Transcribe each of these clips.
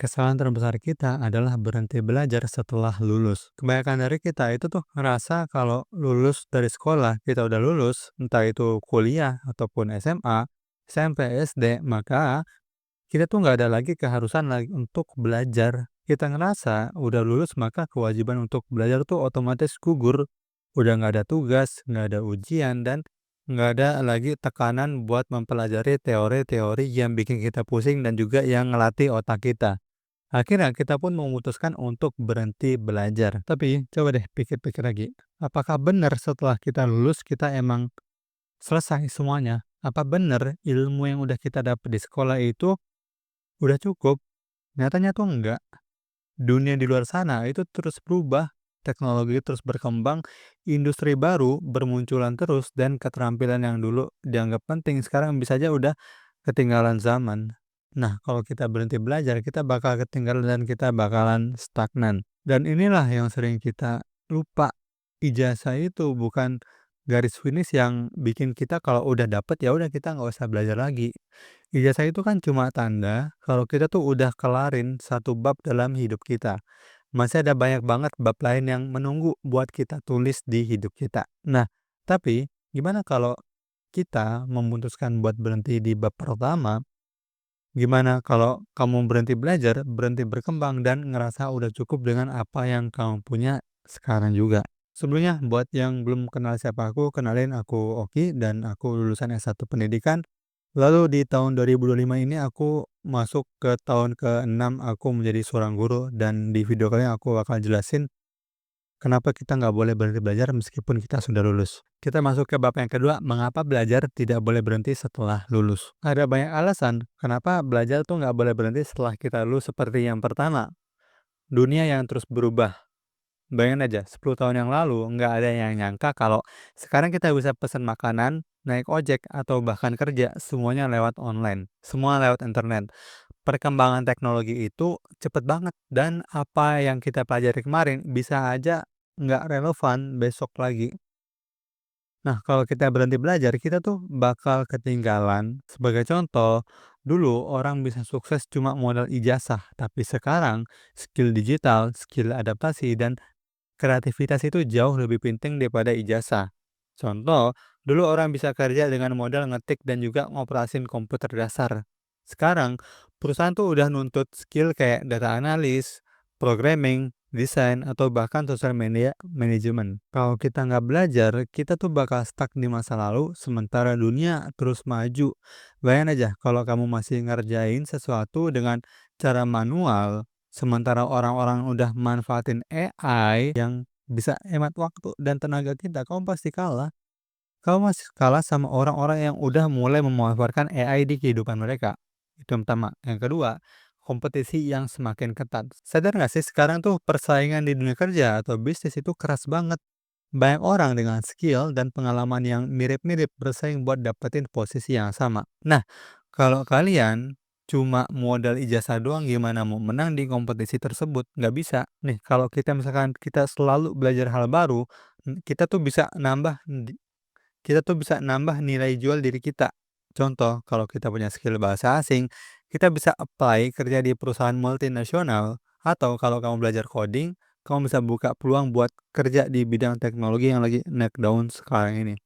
Kesalahan terbesar kita adalah berhenti belajar setelah lulus. Kebanyakan dari kita itu tuh ngerasa kalau lulus dari sekolah, kita udah lulus, entah itu kuliah ataupun SMA, SMP, SD, maka kita tuh nggak ada lagi keharusan lagi untuk belajar. Kita ngerasa udah lulus maka kewajiban untuk belajar tuh otomatis gugur. Udah nggak ada tugas, nggak ada ujian, dan nggak ada lagi tekanan buat mempelajari teori-teori yang bikin kita pusing dan juga yang ngelatih otak kita. Akhirnya kita pun memutuskan untuk berhenti belajar. Tapi coba deh pikir-pikir lagi. Apakah benar setelah kita lulus kita emang selesai semuanya? Apa benar ilmu yang udah kita dapat di sekolah itu udah cukup? Nyatanya tuh enggak. Dunia di luar sana itu terus berubah, teknologi terus berkembang, industri baru bermunculan terus, dan keterampilan yang dulu dianggap penting sekarang bisa aja udah ketinggalan zaman. Nah, kalau kita berhenti belajar, kita bakal ketinggalan dan kita bakalan stagnan. Dan inilah yang sering kita lupa. Ijazah itu bukan garis finish yang bikin kita kalau udah dapet ya udah kita nggak usah belajar lagi. Ijazah itu kan cuma tanda kalau kita tuh udah kelarin satu bab dalam hidup kita. Masih ada banyak banget bab lain yang menunggu buat kita tulis di hidup kita. Nah, tapi gimana kalau kita memutuskan buat berhenti di bab pertama? Gimana kalau kamu berhenti belajar, berhenti berkembang, dan ngerasa udah cukup dengan apa yang kamu punya sekarang juga? Sebelumnya, buat yang belum kenal siapa aku, kenalin aku Oki, dan aku lulusan S1 Pendidikan. Lalu di tahun 2025 ini aku masuk ke tahun ke-6 aku menjadi seorang guru, dan di video kali ini aku bakal jelasin kenapa kita nggak boleh berhenti belajar meskipun kita sudah lulus. Kita masuk ke bab yang kedua, mengapa belajar tidak boleh berhenti setelah lulus. Ada banyak alasan kenapa belajar tuh nggak boleh berhenti setelah kita lulus, seperti yang pertama, dunia yang terus berubah. Bayangin aja, 10 tahun yang lalu nggak ada yang nyangka kalau sekarang kita bisa pesan makanan, naik ojek, atau bahkan kerja, semuanya lewat online, semua lewat internet. Perkembangan teknologi itu cepet banget, dan apa yang kita pelajari kemarin bisa aja nggak relevan besok lagi. Nah, kalau kita berhenti belajar, kita tuh bakal ketinggalan. Sebagai contoh, dulu orang bisa sukses cuma modal ijazah, tapi sekarang skill digital, skill adaptasi, dan kreativitas itu jauh lebih penting daripada ijazah. Contoh, dulu orang bisa kerja dengan modal ngetik dan juga ngoperasin komputer dasar. Sekarang, perusahaan tuh udah nuntut skill kayak data analis, programming, desain, atau bahkan social media management. Kalau kita nggak belajar, kita tuh bakal stuck di masa lalu, sementara dunia terus maju. Bayangin aja, kalau kamu masih ngerjain sesuatu dengan cara manual, sementara orang-orang udah manfaatin AI yang bisa hemat waktu dan tenaga kita, kamu pasti kalah. Kamu masih kalah sama orang-orang yang udah mulai memanfaatkan AI di kehidupan mereka. Itu yang pertama. Yang kedua, kompetisi yang semakin ketat. Sadar nggak sih sekarang tuh persaingan di dunia kerja atau bisnis itu keras banget. Banyak orang dengan skill dan pengalaman yang mirip-mirip bersaing buat dapetin posisi yang sama. Nah, kalau kalian cuma modal ijazah doang gimana mau menang di kompetisi tersebut? Nggak bisa. Nih, kalau kita misalkan kita selalu belajar hal baru, kita tuh bisa nambah nilai jual diri kita. Contoh, kalau kita punya skill bahasa asing, kita bisa apply kerja di perusahaan multinasional, atau kalau kamu belajar coding, kamu bisa buka peluang buat kerja di bidang teknologi yang lagi naik daun sekarang ini.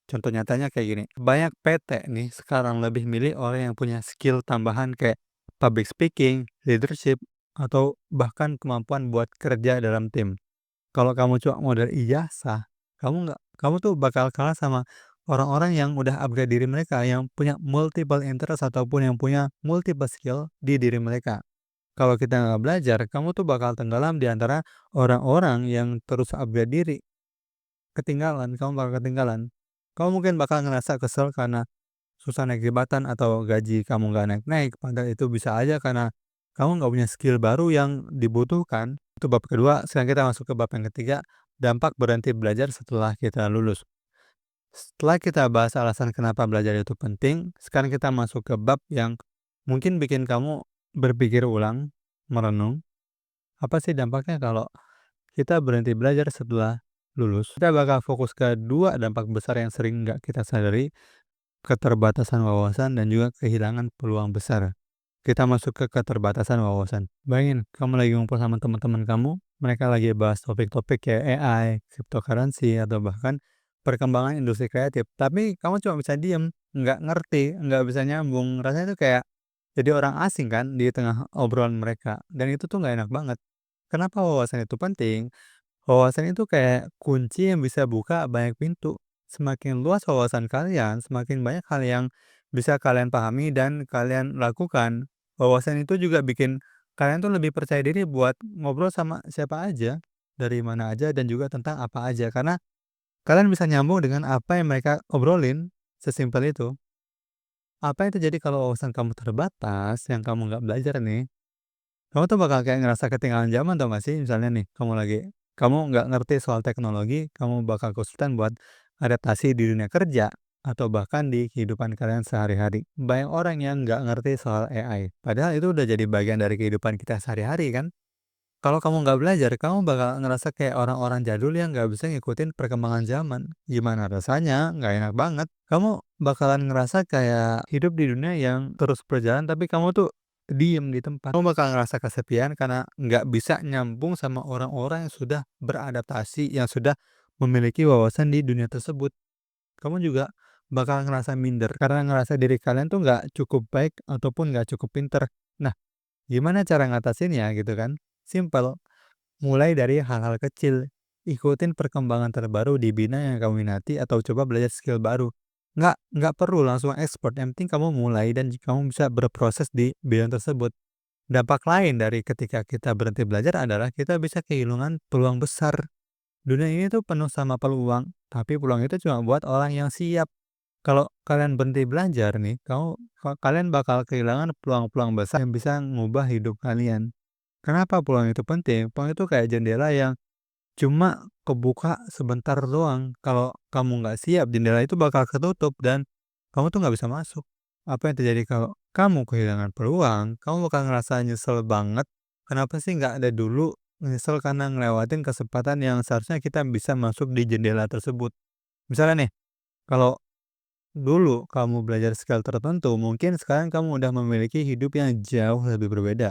Contoh nyatanya kayak gini, banyak PT nih sekarang lebih milih orang yang punya skill tambahan kayak public speaking, leadership, atau bahkan kemampuan buat kerja dalam tim. Kalau kamu cuma modal ijazah, kamu tuh bakal kalah sama orang-orang yang udah upgrade diri mereka, yang punya multiple interest ataupun yang punya multiple skill di diri mereka. Kalau kita nggak belajar, kamu tuh bakal tenggelam di antara orang-orang yang terus upgrade diri. Kamu bakal ketinggalan. Kamu mungkin bakal ngerasa kesel karena susah naik jabatan atau gaji kamu nggak naik-naik, padahal itu bisa aja karena kamu nggak punya skill baru yang dibutuhkan. Itu bab kedua. Sekarang kita masuk ke bab yang ketiga, dampak berhenti belajar setelah kita lulus. Setelah kita bahas alasan kenapa belajar itu penting, sekarang kita masuk ke bab yang mungkin bikin kamu berpikir ulang, merenung, apa sih dampaknya kalau kita berhenti belajar setelah lulus. Kita bakal fokus ke dua dampak besar yang sering nggak kita sadari, keterbatasan wawasan dan juga kehilangan peluang besar. kita masuk ke keterbatasan wawasan. Bayangin kamu lagi ngumpul sama teman-teman kamu, mereka lagi bahas topik-topik kayak AI, cryptocurrency, atau bahkan perkembangan industri kreatif. Tapi kamu cuma bisa diem, nggak ngerti, nggak bisa nyambung. Rasanya tuh kayak jadi orang asing kan di tengah obrolan mereka. Dan itu tuh nggak enak banget. Kenapa wawasan itu penting? Wawasan itu kayak kunci yang bisa buka banyak pintu. Semakin luas wawasan kalian, semakin banyak hal yang bisa kalian pahami dan kalian lakukan. Wawasan itu juga bikin kalian tuh lebih percaya diri buat ngobrol sama siapa aja, dari mana aja dan juga tentang apa aja. Karena kalian bisa nyambung dengan apa yang mereka obrolin, sesimpel itu. Apa yang terjadi kalau wawasan kamu terbatas, yang kamu nggak belajar nih, kamu tuh bakal kayak ngerasa ketinggalan zaman tau gak sih? Misalnya nih, kamu nggak ngerti soal teknologi, kamu bakal kesulitan buat adaptasi di dunia kerja atau bahkan di kehidupan kalian sehari-hari. Banyak orang yang nggak ngerti soal AI, padahal itu udah jadi bagian dari kehidupan kita sehari-hari kan? Kalau kamu nggak belajar, kamu bakal ngerasa kayak orang-orang jadul yang nggak bisa ngikutin perkembangan zaman. Gimana rasanya? Nggak enak banget. Kamu bakalan ngerasa kayak hidup di dunia yang terus berjalan, tapi kamu tuh diem di tempat. Kamu bakal ngerasa kesepian karena nggak bisa nyambung sama orang-orang yang sudah beradaptasi, yang sudah memiliki wawasan di dunia tersebut. Kamu juga bakal ngerasa minder karena ngerasa diri kalian tuh nggak cukup baik ataupun nggak cukup pinter. Nah, gimana cara ngatasinnya gitu kan? Simpel, mulai dari hal-hal kecil. Ikutin perkembangan terbaru di bidang yang kamu minati atau coba belajar skill baru. Nggak perlu langsung expert, yang penting kamu mulai dan kamu bisa berproses di bidang tersebut. Dampak lain dari ketika kita berhenti belajar adalah kita bisa kehilangan peluang besar. Dunia ini tuh penuh sama peluang, tapi peluang itu cuma buat orang yang siap. Kalau kalian berhenti belajar nih, kalian bakal kehilangan peluang-peluang besar yang bisa ngubah hidup kalian. Kenapa peluang itu penting? Peluang itu kayak jendela yang cuma kebuka sebentar doang. Kalau kamu nggak siap, jendela itu bakal ketutup dan kamu tuh nggak bisa masuk. Apa yang terjadi kalau kamu kehilangan peluang? Kamu bakal ngerasa nyesel banget. Kenapa sih nggak ada dulu? Nyesel karena ngelewatin kesempatan yang seharusnya kita bisa masuk di jendela tersebut. Misalnya nih, kalau dulu kamu belajar skill tertentu, mungkin sekarang kamu udah memiliki hidup yang jauh lebih berbeda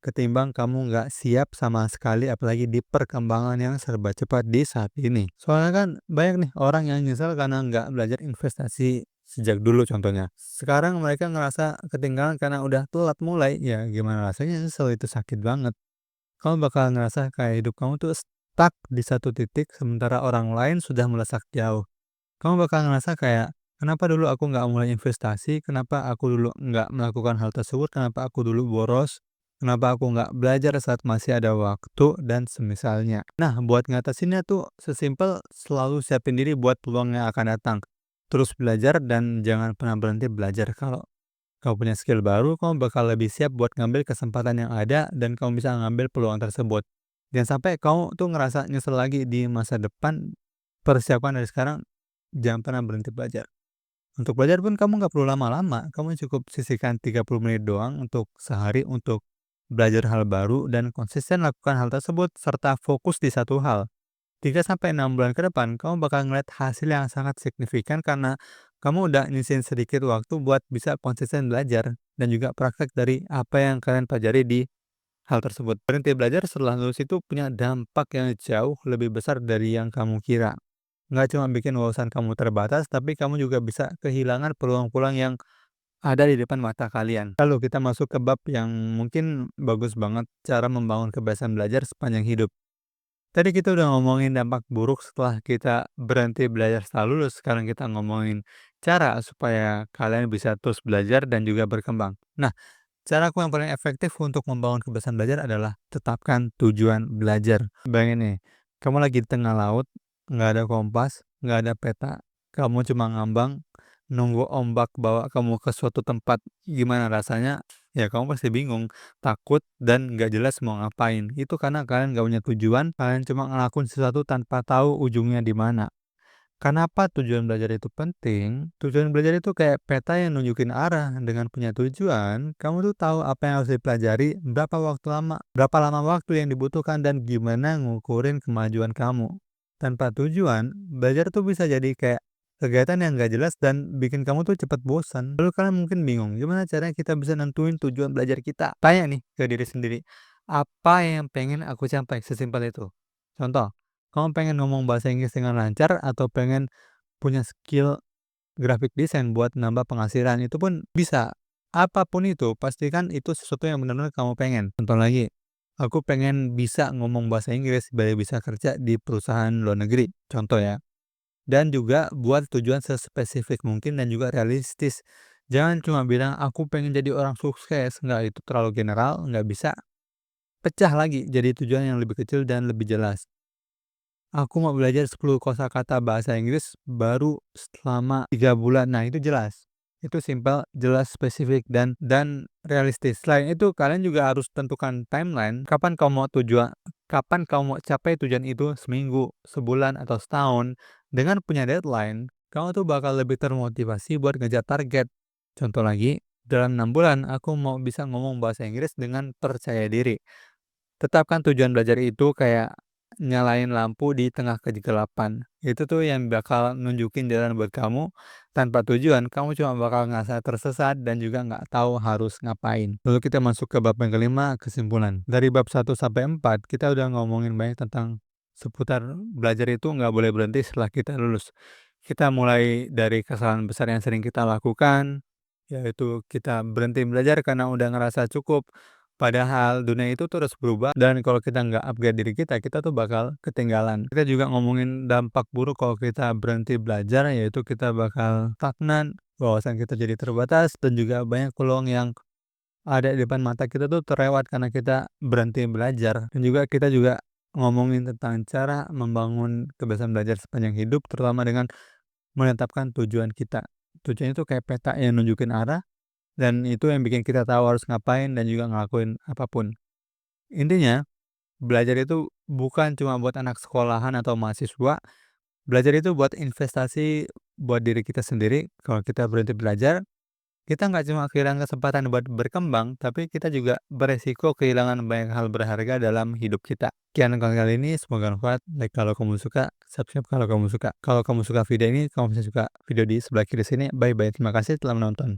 ketimbang kamu nggak siap sama sekali, apalagi di perkembangan yang serba cepat di saat ini. Soalnya kan banyak nih orang yang nyesel karena nggak belajar investasi sejak dulu contohnya. Sekarang mereka ngerasa ketinggalan karena udah telat mulai. Ya gimana rasanya nyesel, itu sakit banget. Kamu bakal ngerasa kayak hidup kamu tuh stuck di satu titik sementara orang lain sudah melesat jauh. Kamu bakal ngerasa kayak, kenapa dulu aku nggak mulai investasi, kenapa aku dulu nggak melakukan hal tersebut, kenapa aku dulu boros, kenapa aku nggak belajar saat masih ada waktu, dan semisalnya. Nah, buat ngatasinnya tuh sesimpel selalu siapin diri buat peluang yang akan datang. Terus belajar dan jangan pernah berhenti belajar. Kalau kamu punya skill baru, kamu bakal lebih siap buat ngambil kesempatan yang ada dan kamu bisa ngambil peluang tersebut. Jangan sampai kamu tuh ngerasa nyesel lagi di masa depan. Persiapkan dari sekarang, jangan pernah berhenti belajar. Untuk belajar pun kamu nggak perlu lama-lama, kamu cukup sisihkan 30 menit doang untuk sehari untuk belajar hal baru dan konsisten lakukan hal tersebut serta fokus di satu hal. 3 sampai 6 bulan ke depan, kamu bakal ngeliat hasil yang sangat signifikan karena kamu udah nyisihin sedikit waktu buat bisa konsisten belajar dan juga praktek dari apa yang kalian pelajari di hal tersebut. Berhenti belajar setelah lulus itu punya dampak yang jauh lebih besar dari yang kamu kira. Nggak cuma bikin wawasan kamu terbatas, tapi kamu juga bisa kehilangan peluang-peluang yang ada di depan mata kalian. Lalu kita masuk ke bab yang mungkin bagus banget, cara membangun kebiasaan belajar sepanjang hidup. Tadi kita udah ngomongin dampak buruk setelah kita berhenti belajar setelah lulus, sekarang kita ngomongin cara supaya kalian bisa terus belajar dan juga berkembang. Nah, caraku yang paling efektif untuk membangun kebiasaan belajar adalah tetapkan tujuan belajar. Bayangin nih, kamu lagi di tengah laut, nggak ada kompas, nggak ada peta, kamu cuma ngambang, nunggu ombak bawa kamu ke suatu tempat. Gimana rasanya? Ya kamu pasti bingung, takut, dan nggak jelas mau ngapain. Itu karena kalian nggak punya tujuan, kalian cuma ngelakuin sesuatu tanpa tahu ujungnya di mana. Kenapa tujuan belajar itu penting? Tujuan belajar itu kayak peta yang nunjukin arah. Dengan punya tujuan, kamu tuh tahu apa yang harus dipelajari, berapa lama waktu yang dibutuhkan, dan gimana ngukurin kemajuan kamu. Tanpa tujuan, belajar tuh bisa jadi kayak kegiatan yang nggak jelas dan bikin kamu tuh cepat bosan. Lalu kalian mungkin bingung, gimana caranya kita bisa nentuin tujuan belajar kita? Tanya nih ke diri sendiri, apa yang pengen aku capai? Sesimpel itu. Contoh, kamu pengen ngomong bahasa Inggris dengan lancar atau pengen punya skill graphic design buat nambah penghasilan? Itu pun bisa. Apapun itu, pastikan itu sesuatu yang benar-benar kamu pengen. Contoh lagi, aku pengen bisa ngomong bahasa Inggris biar bisa kerja di perusahaan luar negeri. Contoh ya. Dan juga buat tujuan sespesifik mungkin dan juga realistis. Jangan cuma bilang, "Aku pengen jadi orang sukses." Nggak, itu terlalu general, nggak bisa. Pecah lagi jadi tujuan yang lebih kecil dan lebih jelas. Aku mau belajar 10 kosakata bahasa Inggris baru selama 3 bulan. Nah, itu jelas. Itu simpel, jelas, spesifik, dan realistis. Selain itu, kalian juga harus tentukan timeline, kapan kamu mau capai tujuan itu, seminggu, sebulan, atau setahun. Dengan punya deadline, kamu tuh bakal lebih termotivasi buat ngejar target. Contoh lagi, dalam 6 bulan aku mau bisa ngomong bahasa Inggris dengan percaya diri. Tetapkan tujuan belajar itu kayak nyalain lampu di tengah kegelapan. Itu tuh yang bakal nunjukin jalan buat kamu. Tanpa tujuan, kamu cuma bakal ngerasa tersesat dan juga nggak tahu harus ngapain. Lalu kita masuk ke bab yang kelima, kesimpulan. Dari bab 1 sampai 4, kita udah ngomongin banyak tentang seputar belajar itu nggak boleh berhenti setelah kita lulus. Kita mulai dari kesalahan besar yang sering kita lakukan, yaitu kita berhenti belajar karena udah ngerasa cukup. Padahal dunia itu terus berubah dan kalau kita nggak upgrade diri kita tuh bakal ketinggalan. Kita juga ngomongin dampak buruk kalau kita berhenti belajar, yaitu kita bakal stagnan, wawasan kita jadi terbatas, dan juga banyak peluang yang ada di depan mata kita tuh terlewat karena kita berhenti belajar. Dan juga kita juga ngomongin tentang cara membangun kebiasaan belajar sepanjang hidup, terutama dengan menetapkan tujuan kita. Tujuan itu kayak peta yang nunjukin arah dan itu yang bikin kita tahu harus ngapain dan juga ngelakuin apapun. Intinya, belajar itu bukan cuma buat anak sekolahan atau mahasiswa, belajar itu buat investasi buat diri kita sendiri. Kalau kita berhenti belajar, kita nggak cuma kehilangan kesempatan buat berkembang, tapi kita juga beresiko kehilangan banyak hal berharga dalam hidup kita. Sekian konten kali ini, semoga bermanfaat. Like kalau kamu suka, subscribe kalau kamu suka. Kalau kamu suka video ini, kamu bisa suka video di sebelah kiri sini. Bye bye, terima kasih telah menonton.